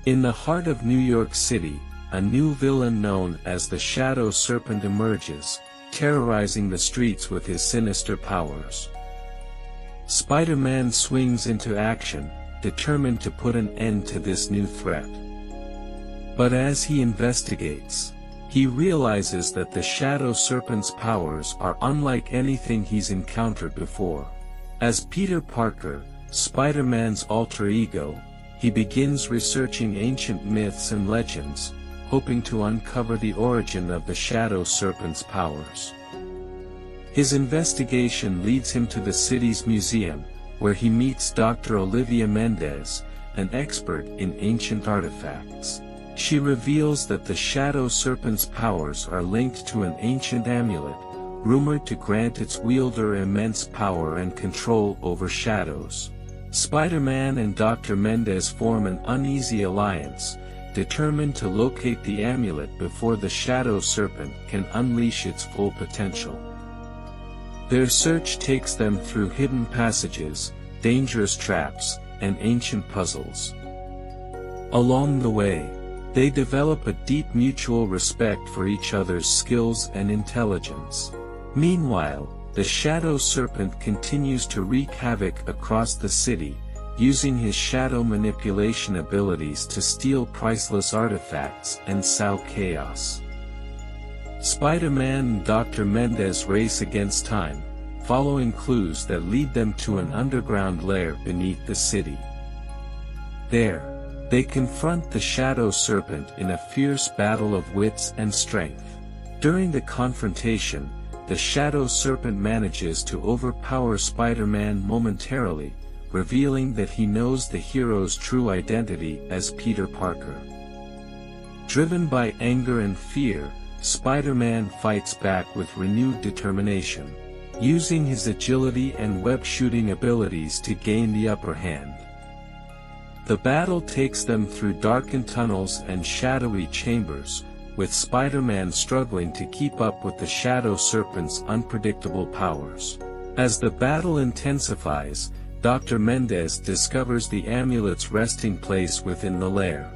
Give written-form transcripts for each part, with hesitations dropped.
In the heart of New York City, a new villain known as the Shadow Serpent emerges, terrorizing the streets with his sinister powers. Spider-Man swings into action, determined to put an end to this new threat. But as he investigates, he realizes that the Shadow Serpent's powers are unlike anything he's encountered before. As Peter Parker, Spider-Man's alter ego, he begins researching ancient myths and legends, hoping to uncover the origin of the Shadow Serpent's powers. His investigation leads him to the city's museum, where he meets Dr. Olivia Mendez, an expert in ancient artifacts. She reveals that the Shadow Serpent's powers are linked to an ancient amulet, rumored to grant its wielder immense power and control over shadows. Spider-Man and Dr. Mendez form an uneasy alliance, determined to locate the amulet before the Shadow Serpent can unleash its full potential. Their search takes them through hidden passages, dangerous traps, and ancient puzzles. Along the way, they develop a deep mutual respect for each other's skills and intelligence. Meanwhile, the Shadow Serpent continues to wreak havoc across the city, using his shadow manipulation abilities to steal priceless artifacts and sow chaos. Spider-Man and Dr. Mendez race against time, following clues that lead them to an underground lair beneath the city. There, they confront the Shadow Serpent in a fierce battle of wits and strength. During the confrontation, the Shadow Serpent manages to overpower Spider-Man momentarily, revealing that he knows the hero's true identity as Peter Parker. Driven by anger and fear, Spider-Man fights back with renewed determination, using his agility and web-shooting abilities to gain the upper hand. The battle takes them through darkened tunnels and shadowy chambers, with Spider-Man struggling to keep up with the Shadow Serpent's unpredictable powers. As the battle intensifies, Dr. Mendez discovers the amulet's resting place within the lair.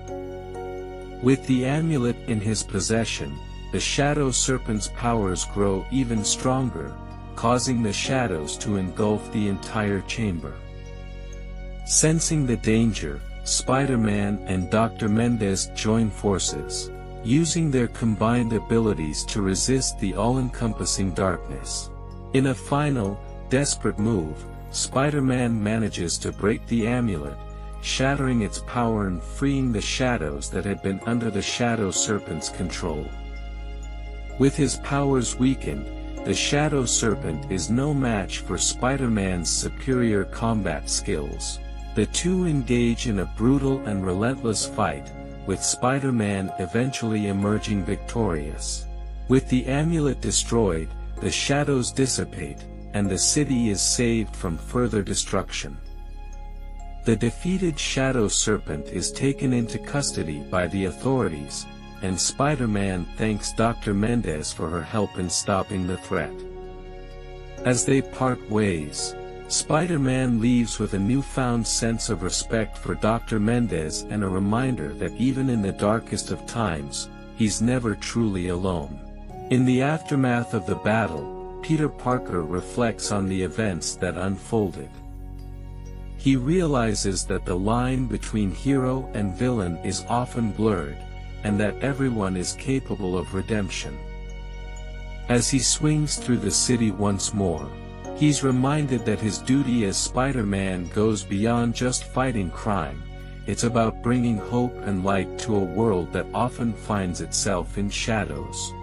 With the amulet in his possession, the Shadow Serpent's powers grow even stronger, causing the shadows to engulf the entire chamber. Sensing the danger, Spider-Man and Dr. Mendez join forces, using their combined abilities to resist the all-encompassing darkness. In a final, desperate move, Spider-Man manages to break the amulet, shattering its power and freeing the shadows that had been under the Shadow Serpent's control. With his powers weakened, the Shadow Serpent is no match for Spider-Man's superior combat skills. The two engage in a brutal and relentless fight, with Spider-Man eventually emerging victorious. With the amulet destroyed, the shadows dissipate, and the city is saved from further destruction. The defeated Shadow Serpent is taken into custody by the authorities, and Spider-Man thanks Dr. Mendez for her help in stopping the threat. As they part ways, Spider-Man leaves with a newfound sense of respect for Dr. Mendez and a reminder that even in the darkest of times, he's never truly alone. In the aftermath of the battle, Peter Parker reflects on the events that unfolded. He realizes that the line between hero and villain is often blurred, and that everyone is capable of redemption. As he swings through the city once more, he's reminded that his duty as Spider-Man goes beyond just fighting crime. It's about bringing hope and light to a world that often finds itself in shadows.